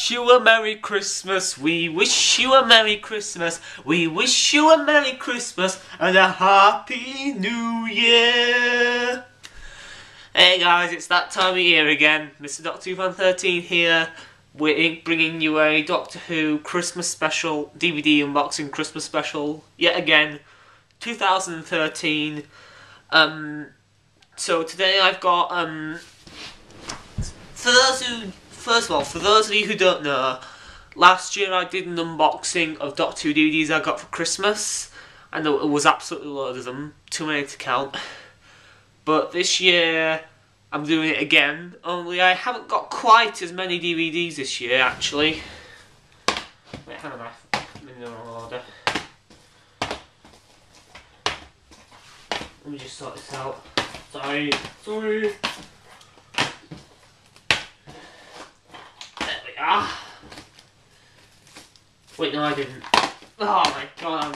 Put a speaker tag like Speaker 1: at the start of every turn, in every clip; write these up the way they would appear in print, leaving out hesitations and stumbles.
Speaker 1: wish you a Merry Christmas. We wish you a Merry Christmas. We wish you a Merry Christmas and a Happy New Year. Hey guys, it's that time of year again. Mrdoctorwhofan13 here. We're bringing you a Doctor Who Christmas special, DVD unboxing Christmas special, yet again, 2013. So today I've got, for those of you who don't know, last year I did an unboxing of Doctor Who DVDs I got for Christmas, and it was absolutely loads of them, too many to count. But this year I'm doing it again, only I haven't got quite as many DVDs this year, actually. Wait, hang on, I'm in the wrong order. Let me just sort this out. Sorry. There we are. Wait, no I didn't. Oh my god, I'm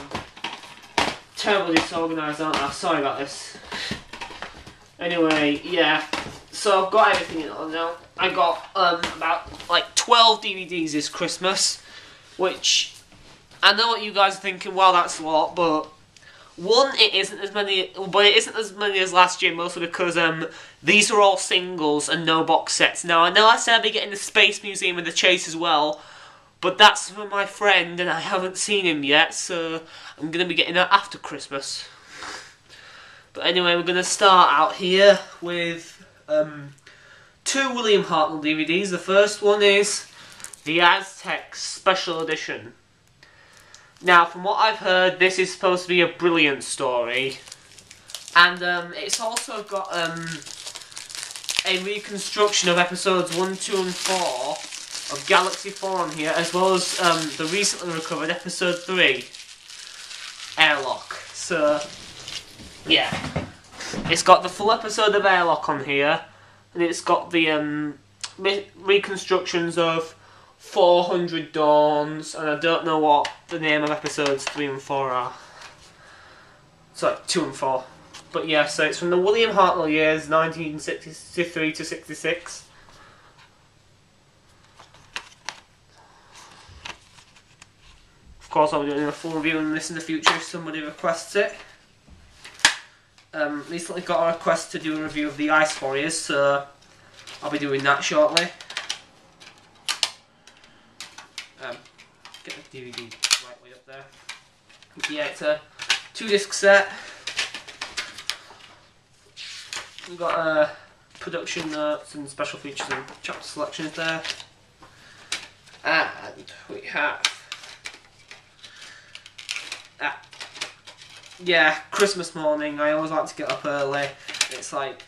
Speaker 1: terribly disorganised, aren't I? Sorry about this. Anyway, yeah, so I've got everything in on now. I got about like 12 DVDs this Christmas, which I know what you guys are thinking. Well, that's a lot, but one, it isn't as many as last year, mostly because these are all singles and no box sets. Now I know I said I'd be getting the Space Museum and the Chase as well, but that's for my friend and I haven't seen him yet, so I'm gonna be getting that after Christmas. But anyway, we're going to start out here with two William Hartnell DVDs. The first one is the Aztecs Special Edition. Now, from what I've heard, this is supposed to be a brilliant story. And it's also got a reconstruction of episodes 1, 2 and 4 of Galaxy 4 on here, as well as the recently recovered episode 3, Airlock. So yeah, it's got the full episode of Airlock on here, and it's got the reconstructions of 400 Dawns, and I don't know what the name of episodes 3 and 4 are. Sorry, 2 and 4. But yeah, so it's from the William Hartnell years, 1963 to 66. Of course, I'll be doing a full review on this in the future if somebody requests it. Recently got a request to do a review of the Ice Warriors, so I'll be doing that shortly. Get the DVD right way up there. Yeah, it's a 2-disc set. We've got production notes and special features and chapter selections there. And we have yeah, Christmas morning. I always like to get up early. It's like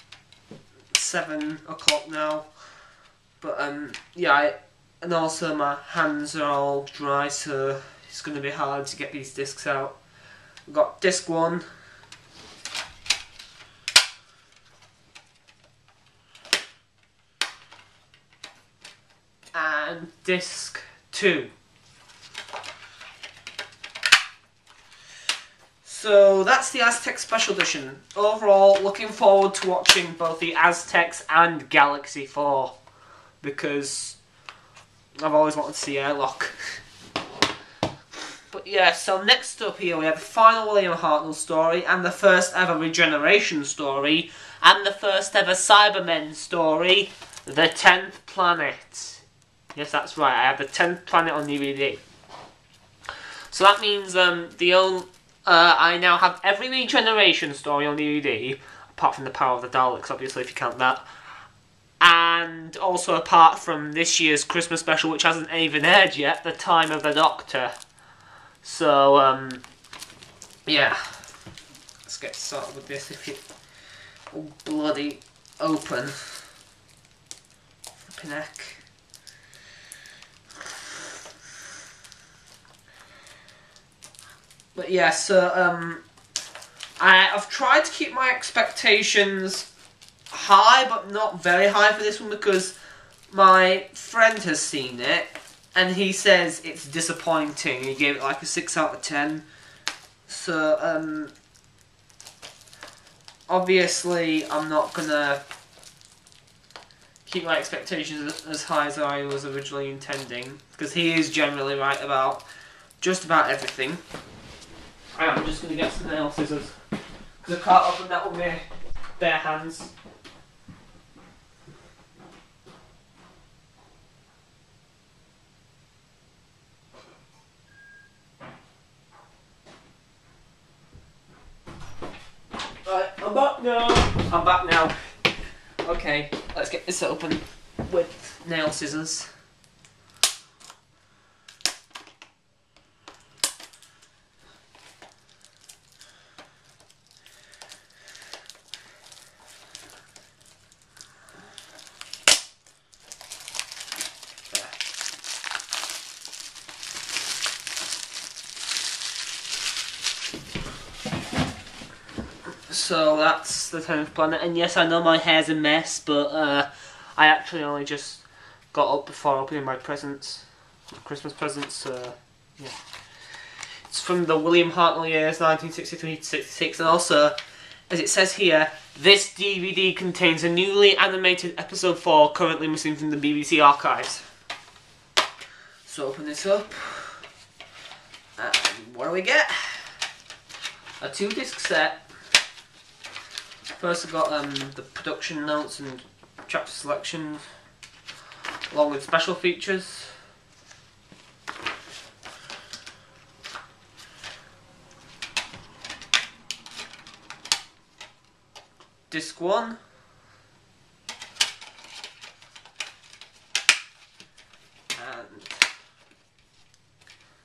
Speaker 1: 7 o'clock now. But yeah, and also my hands are all dry, so it's going to be hard to get these discs out. We've got disc 1. And disc 2. So that's the Aztecs Special Edition. Overall, looking forward to watching both the Aztecs and Galaxy 4, because I've always wanted to see Airlock. But yeah, so next up here we have the final William Hartnell story, and the first ever Regeneration story, and the first ever Cybermen story, The 10th Planet. Yes, that's right, I have the 10th Planet on DVD. So that means I now have every Regeneration story on DVD, apart from the Power of the Daleks, obviously, if you count that. And also apart from this year's Christmas special, which hasn't even aired yet, The Time of the Doctor. So, yeah. Let's get started with this if it will bloody open. Flipping heck. But yeah, so I've tried to keep my expectations high, but not very high for this one, because my friend has seen it, and he says it's disappointing. He gave it like a 6 out of 10. So, obviously I'm not gonna keep my expectations as high as I was originally intending, because he is generally right about just about everything. I'm just going to get some nail scissors, because I can't open that with my bare hands. Right, I'm back now. I'm back now. Okay, let's get this open with nail scissors. So that's the 10th planet, and yes, I know my hair's a mess, but I actually only just got up before opening my presents, Christmas presents. Yeah, it's from the William Hartnell years 1963 to 66, and also, as it says here, this DVD contains a newly animated episode 4 currently missing from the BBC archives. So open this up, and what do we get? A 2-disc set. First I've got the production notes and chapter selections, along with special features. Disc 1. And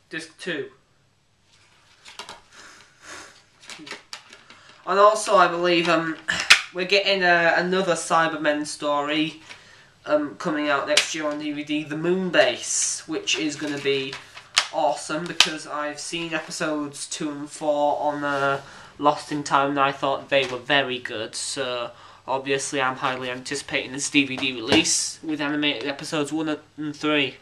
Speaker 1: Disc 2. And also, I believe we're getting another Cybermen story coming out next year on DVD, The Moon Base, which is going to be awesome because I've seen episodes 2 and 4 on Lost in Time and I thought they were very good. So obviously, I'm highly anticipating this DVD release with animated episodes 1 and 3.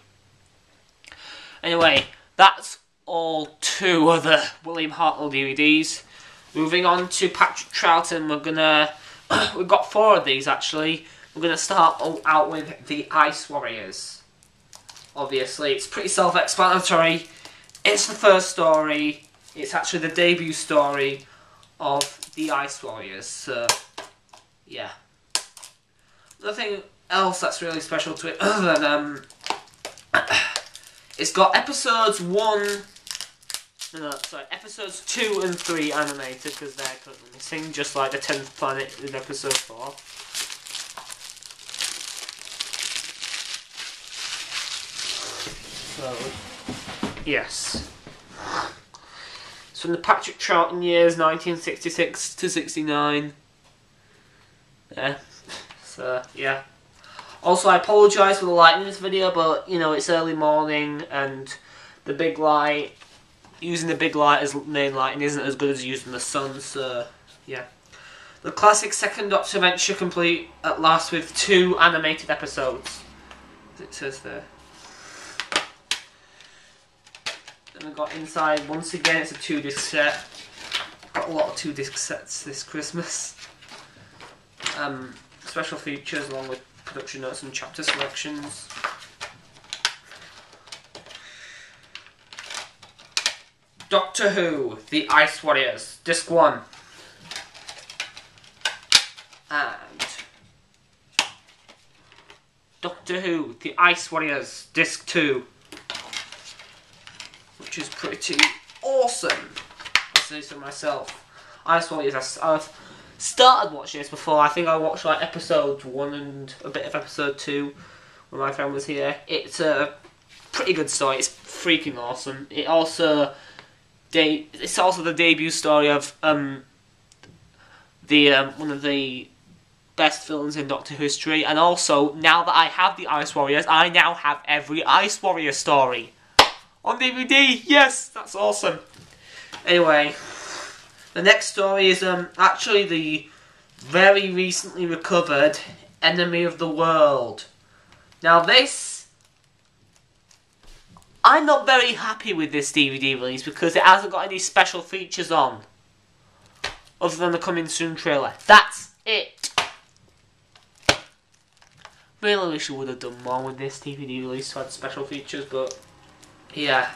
Speaker 1: Anyway, that's all 2 of the William Hartnell DVDs. Moving on to Patrick Troughton, we've got 4 of these actually. We're gonna start out with the Ice Warriors. Obviously, it's pretty self-explanatory. It's the first story. It's actually the debut story of the Ice Warriors. So, yeah. Nothing else that's really special to it other than it's got episodes 2 and 3 animated because they're currently missing, just like the 10th planet in episode 4. So, yes. It's from the Patrick Troughton years 1966 to 69. Yeah. So, yeah. Also, I apologise for the lighting in this video, but, you know, it's early morning and the big light, using the big light as main lighting isn't as good as using the sun, so yeah. The classic second Doctor venture complete at last with 2 animated episodes, as it says there. Then we've got inside, once again it's a 2-disc set. Got a lot of 2-disc sets this Christmas. Special features along with production notes and chapter selections. Doctor Who, The Ice Warriors, Disc 1. And Doctor Who, The Ice Warriors, Disc 2. Which is pretty awesome, I say so myself. Ice Warriors, I've started watching this before. I think I watched like episode 1 and a bit of episode 2 when my friend was here. It's a pretty good story, it's freaking awesome. It's also the debut story of one of the best villains in Doctor Who history, and also, now that I have the Ice Warriors, I now have every Ice Warrior story on DVD. Yes, that's awesome. Anyway, the next story is actually the very recently recovered Enemy of the World. Now this, I'm not very happy with this DVD release because it hasn't got any special features on, other than the coming soon trailer. That's it. Really wish I would have done more with this DVD release to add special features, but yeah.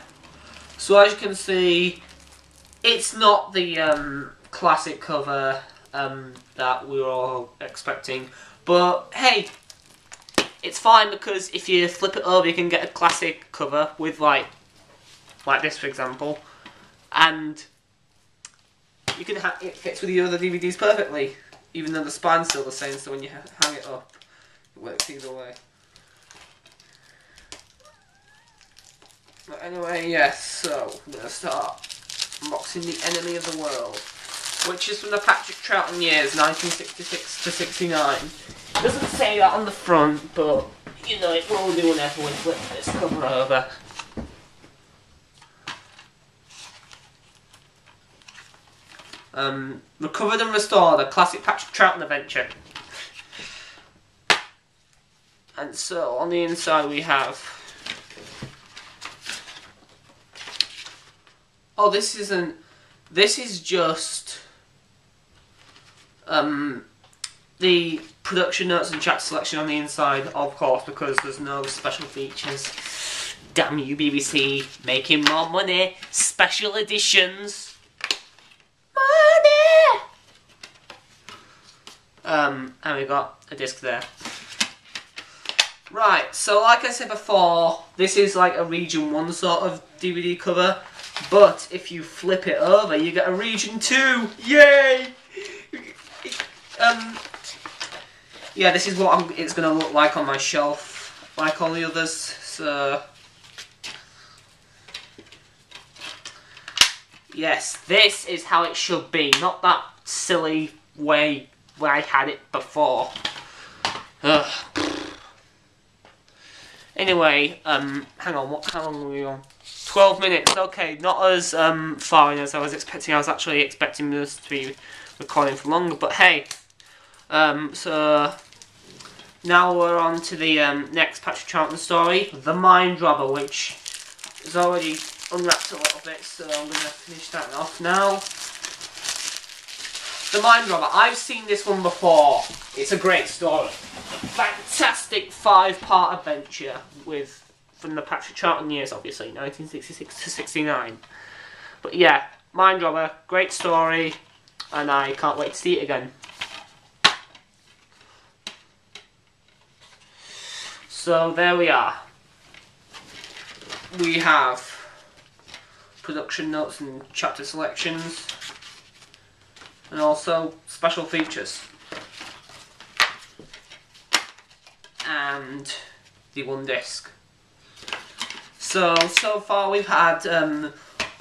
Speaker 1: So as you can see, it's not the classic cover that we were all expecting, but hey, it's fine because if you flip it over, you can get a classic cover with like this, for example, and you can it fits with the other DVDs perfectly, even though the spine's still the same. So when you hang it up, it works either way. But anyway, yes. So I'm gonna start unboxing The Enemy of the World, which is from the Patrick Troughton years, 1966 to 69. It doesn't say that on the front, but you know it will do whenever we flip this cover over. Recovered and Restored, a classic Patrick Troughton adventure. And so on the inside we have. Oh, this isn't. This is just the production notes and chapter selection on the inside, of course, because there's no special features. Damn you, BBC, making more money. Special editions. Money. And we got a disc there. Right, so like I said before, this is like a Region 1 sort of DVD cover, but if you flip it over, you get a Region 2! Yay! Yeah, this is what it's going to look like on my shelf, like all the others, so... Yes, this is how it should be, not that silly way where I had it before. Ugh. Anyway, hang on, how long were we on? 12 minutes, okay, not as far in as I was expecting. I was actually expecting this to be recording for longer, but hey. So, now we're on to the next Patrick Troughton story, The Mind Rubble, which is already unwrapped a little bit, so I'm going to finish that off now. The Mind Rubble, I've seen this one before. It's a great story. Fantastic 5-part adventure from the Patrick Troughton years, obviously, 1966 to 69. But yeah, Mind Rubble, great story, and I can't wait to see it again. So there we are. We have production notes and chapter selections, and also special features. And the one disc. So far we've had a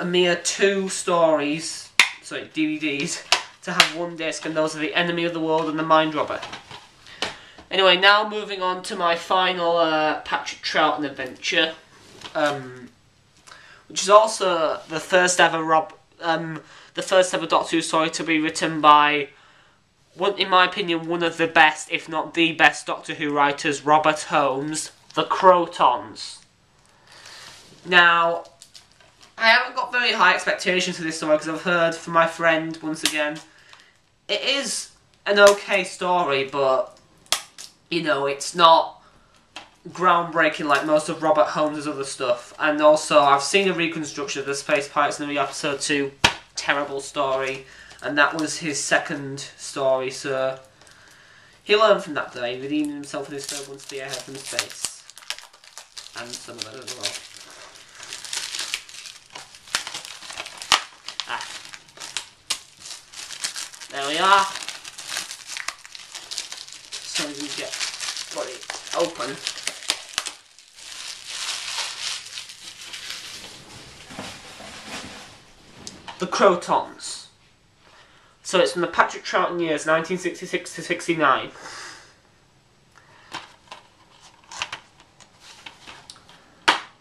Speaker 1: mere 2 stories, sorry, DVDs, to have one disc, and those are The Enemy of the World and The Mind Rubble. Anyway, now moving on to my final Patrick Troughton adventure, which is also the first ever Doctor Who story to be written by, in my opinion, one of the best, if not the best, Doctor Who writers, Robert Holmes, the Krotons. Now, I haven't got very high expectations for this story because I've heard from my friend, once again, it is an okay story, but, you know, it's not groundbreaking like most of Robert Holmes' other stuff. And also, I've seen a reconstruction of the Space Pirates in the episode 2, terrible story. And that was his second story, so he learned from that day, redeeming himself with his third one, Spearhead from Space. And some of that as well. There we are. So we can got it open. The Krotons. So it's from the Patrick Troughton years, 1966 to 69.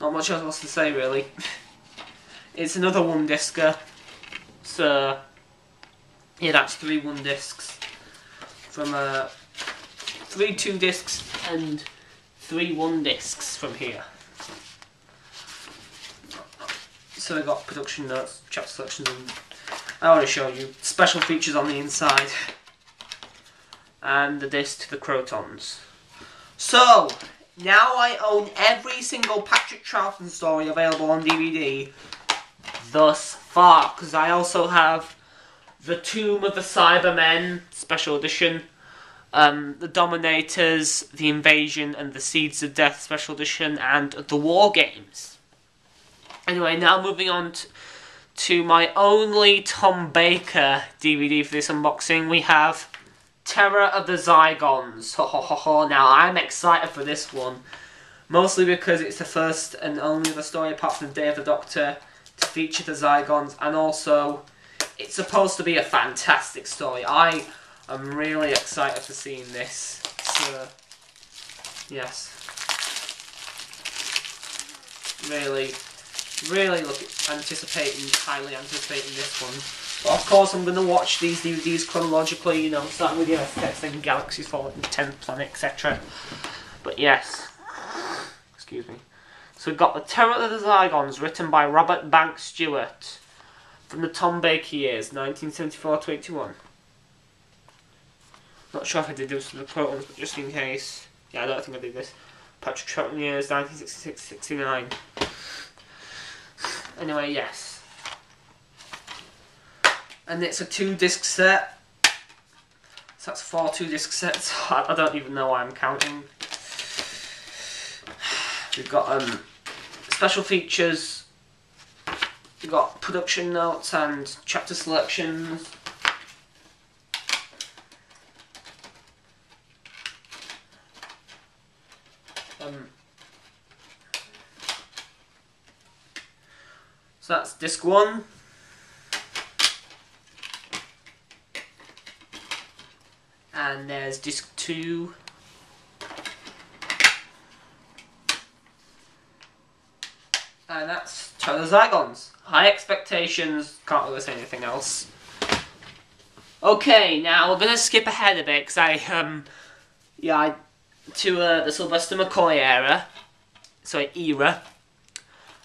Speaker 1: Not much else to say, really. It's another one-discer. So, yeah, that's 3 1-discs. From 3 2-discs and 3 1-discs from here. So I got production notes, chapter selections, and I want to show you special features on the inside. And the disc to the Krotons. So, now I own every single Patrick Troughton story available on DVD thus far, because I also have the Tomb of the Cybermen Special Edition, the Dominators, the Invasion, and the Seeds of Death Special Edition, and the War Games. Anyway, now moving on to my only Tom Baker DVD for this unboxing, we have Terror of the Zygons. Ho ho ho ho. Now, I'm excited for this one, mostly because it's the first and only other story apart from the Day of the Doctor to feature the Zygons, and also it's supposed to be a fantastic story. I am really excited for seeing this. So, yes. Really highly anticipating this one. But of course, I'm going to watch these DVDs chronologically, you know, starting with the Aztecs, then Galaxy's Fall, and 10th Planet, etc. But yes. Excuse me. So we've got The Terror of the Zygons, written by Robert Banks Stewart, from the Tom Baker years, 1974 to 81. Not sure if I did this for the Krotons, but just in case. Yeah, I don't think I did this. Patrick Troughton years, 1966 to 69. Anyway, yes. And it's a 2-disc set. So that's 4 2-disc sets. I don't even know why I'm counting. We've got special features. We've got production notes and chapter selections. So that's disc 1. And there's disc 2. And that's Terror of the Zygons. High expectations, can't really say anything else. Okay, now we're gonna skip ahead a bit because to the Sylvester McCoy era.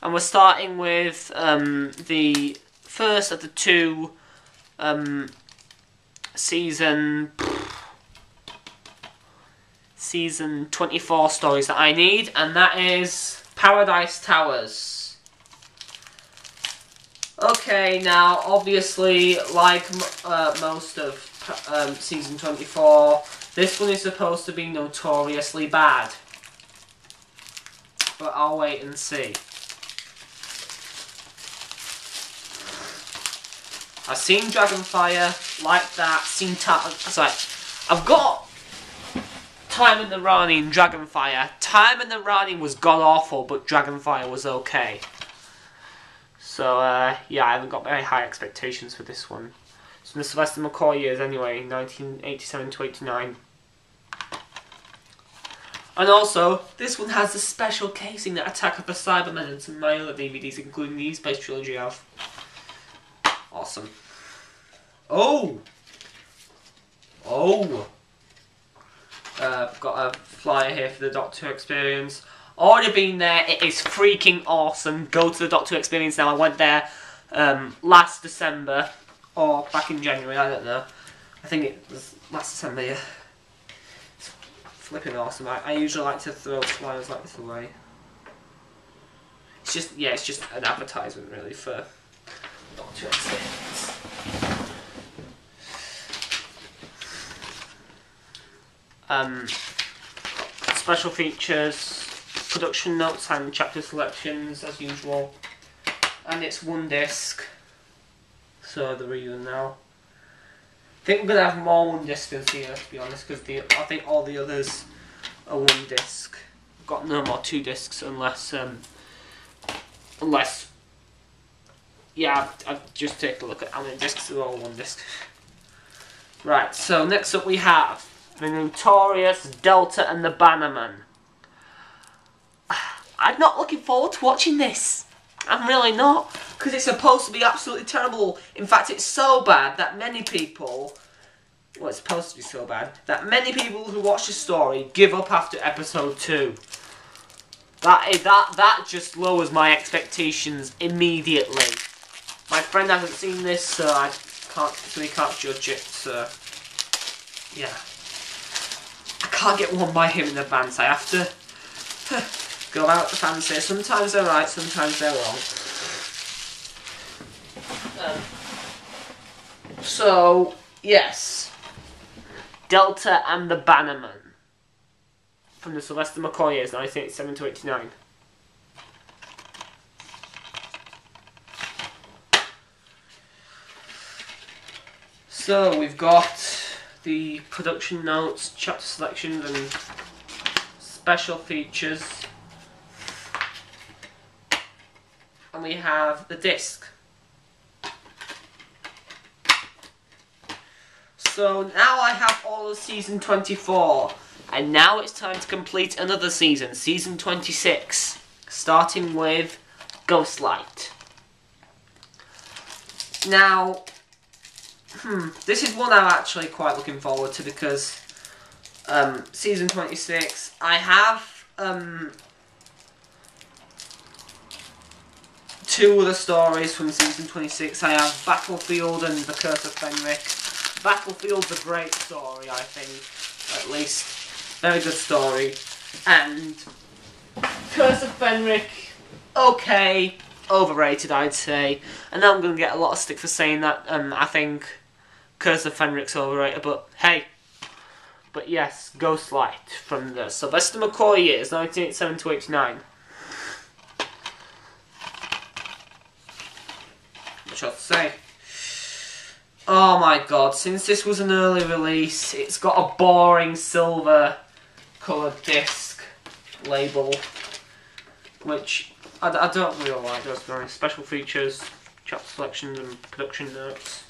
Speaker 1: And we're starting with the first of the 2 season 24 stories that I need, and that is Paradise Towers. Okay, now obviously, like most of season 24, this one is supposed to be notoriously bad. But I'll wait and see. I've seen Dragonfire, like that, I've got Time in the Rani and Dragonfire. Time in the Rani was god-awful, but Dragonfire was okay. So, yeah, I haven't got very high expectations for this one. It's from the Sylvester McCoy years anyway, 1987 to 89. And also, this one has the special casing that Attack of the Cybermen and some of my other DVDs, including the E-Space trilogy, have. Awesome. Oh! I've got a flyer here for the Doctor Experience. Already been there, it is freaking awesome. Go to the Doctor Experience now. I went there last December, or back in January, I don't know. I think it was last December, yeah. It's flipping awesome. I usually like to throw flyers like this away. It's just, yeah, it's just an advertisement really for Doctor Experience. Special features, production notes and chapter selections as usual, and it's 1 disc, so the reason now. I think we're going to have more 1 discs here, to be honest, because I think all the others are 1 disc. I've got no more 2 discs unless, yeah, I've just take a look at how many discs are all 1 disc. Right, so next up we have the notorious Delta and the Bannerman. I'm not looking forward to watching this. I'm really not. Because it's supposed to be absolutely terrible. In fact, it's so bad that many people... Well, it's supposed to be so bad that many people who watch the story give up after episode 2. That just lowers my expectations immediately. My friend hasn't seen this, so he can't judge it, so... Yeah. I can't get one by him in advance. I have to go out the fancy. Sometimes they're right, sometimes they're wrong. So, yes. Delta and the Bannerman. From the Sylvester McCoy years, 1987 to 89. So, we've got the production notes, chapter selections and special features. And we have the disc. So now I have all of season 24, and now it's time to complete another season, season 26, starting with Ghostlight. Now, this is one I'm actually quite looking forward to because season 26, I have two other stories from season 26. I have Battlefield and The Curse of Fenric. Battlefield's a great story, I think, at least. Very good story. And Curse of Fenric, okay, overrated, I'd say. And now I'm going to get a lot of stick for saying that I think Curse of Fenric's overrated, but hey. But yes, Ghostlight from the Sylvester McCoy years, 1987 to 89. What shall I say? Oh my god, since this was an early release, it's got a boring silver coloured disc label, which I don't really like those very special features, chapter selections and production notes.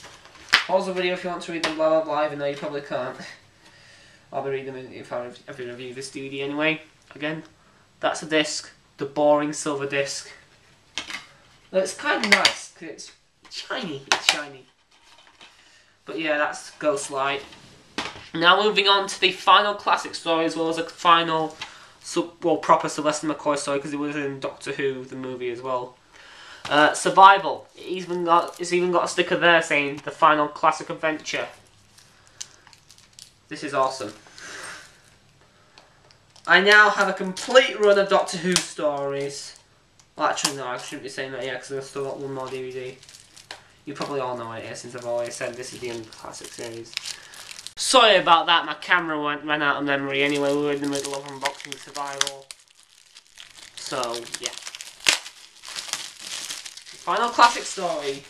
Speaker 1: Pause the video if you want to read them, blah blah blah, even though you probably can't. I'll be reading them if I review this DVD anyway. Again, that's a disc, the boring silver disc. It's kind of nice, because it's shiny, But yeah, that's Ghostlight. Now moving on to the final classic story, as well as a final, proper Sylvester McCoy story, because it was in Doctor Who, the movie as well. Survival. It's even got a sticker there saying the final classic adventure. This is awesome. I now have a complete run of Doctor Who stories. Well, actually no, I shouldn't be saying that yet, because I've still got one more DVD. You probably all know it is, since I've always said this is the end of the classic series. Sorry about that, my camera ran out of memory anyway, we were in the middle of unboxing Survival. So, yeah. Final classic story.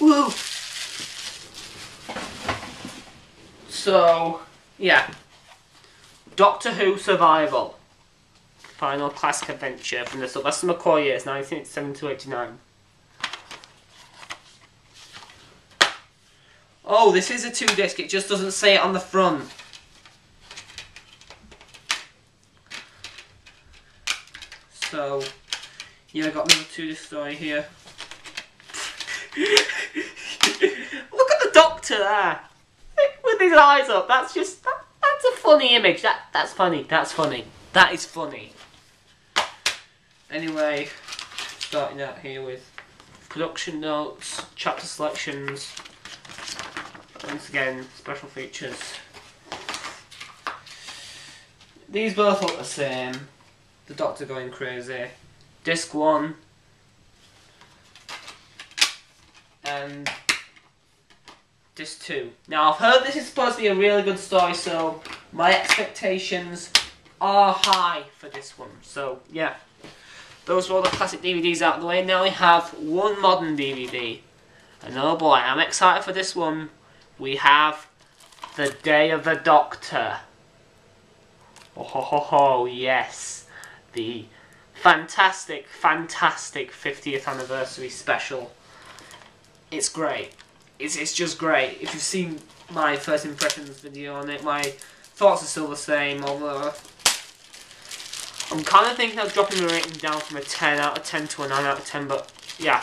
Speaker 1: Woo! So, yeah. Doctor Who Survival. Final classic adventure from the Sylvester McCoy years, 1987 to 89. Oh, this is a 2-disc, it just doesn't say it on the front. So, yeah, I got another 2-disc story here. Look at the Doctor there! With his eyes up, that's just, that's a funny image. That's funny, that is funny. Anyway, starting out here with production notes, chapter selections. Once again, special features. These both look the same. The Doctor going crazy. Disc 1. And Disc 2. Now, I've heard this is supposed to be a really good story, so my expectations are high for this one. So, yeah. Those are all the classic DVDs out of the way. Now we have one modern DVD. And oh boy, I'm excited for this one. We have The Day of the Doctor. Oh ho ho ho, yes. The fantastic 50th anniversary special. It's great. It's just great. If you've seen my first impressions video on it, my thoughts are still the same, although I'm kind of thinking of dropping the rating down from a 10 out of 10 to a 9 out of 10, but yeah,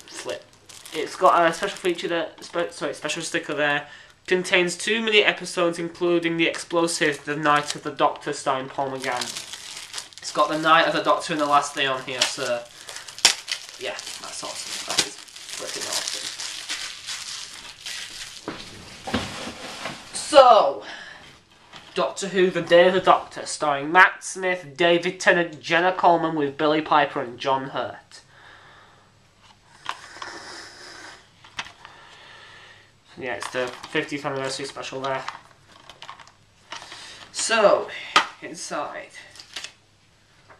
Speaker 1: flip. It's got a special feature there, special sticker there. Contains 2 mini episodes, including the explosive The Night of the Doctor starring Paul McGann. It's got The Night of the Doctor and The Last Day on here, so yeah, that's awesome. That is freaking awesome. So, Doctor Who: The Day of the Doctor, starring Matt Smith, David Tennant, Jenna Coleman, with Billy Piper and John Hurt. Yeah, it's the 50th anniversary special there. So, inside,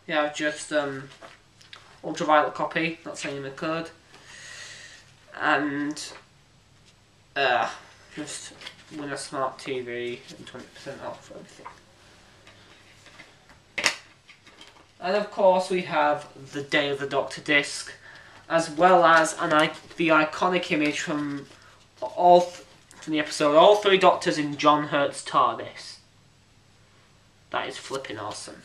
Speaker 1: you have just ultraviolet copy, not saying in the code, and just win a smart TV and 20% off for everything. And of course we have the Day of the Doctor disc, as well as the iconic image from the episode, all three Doctors in John Hurt's TARDIS. That is flipping awesome.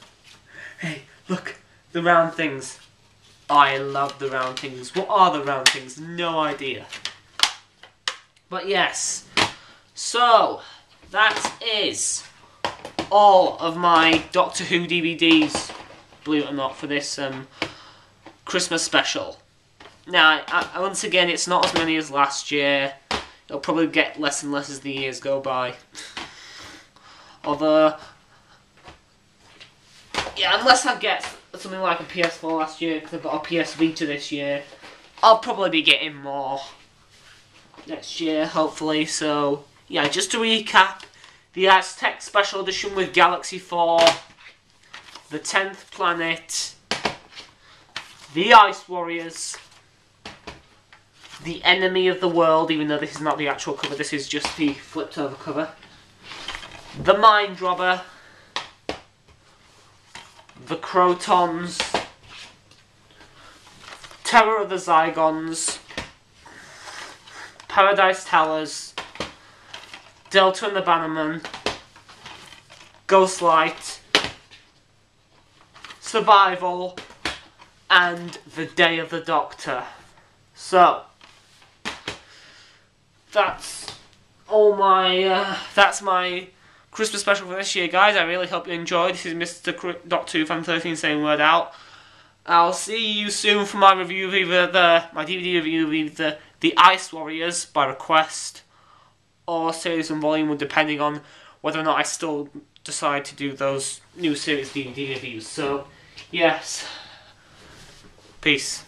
Speaker 1: Hey, look, the round things. I love the round things. What are the round things? No idea. But yes, so that is all of my Doctor Who DVDs, believe it or not, for this Christmas special. Now, once again, it's not as many as last year. It'll probably get less and less as the years go by. Although, yeah, unless I get something like a PS4 last year, because I've got a PS Vita this year, I'll probably be getting more next year, hopefully. So, yeah, just to recap, the Aztecs Special Edition with Galaxy 4, the 10th Planet, the Ice Warriors, the Enemy of the World, even though this is not the actual cover, this is just the flipped over cover, the Mind Rubble, the Krotons, Terror of the Zygons, Paradise Towers, Delta and the Bannermen, Ghostlight, Survival, and the Day of the Doctor. So, that's all my, that's my Christmas special for this year, guys. I really hope you enjoyed. This is Mrdoctorwhofan13's saying word out. I'll see you soon for my review of either my DVD review of either The Ice Warriors by request or Series and Volume, depending on whether or not I still decide to do those new series DVD reviews. So, yes. Peace.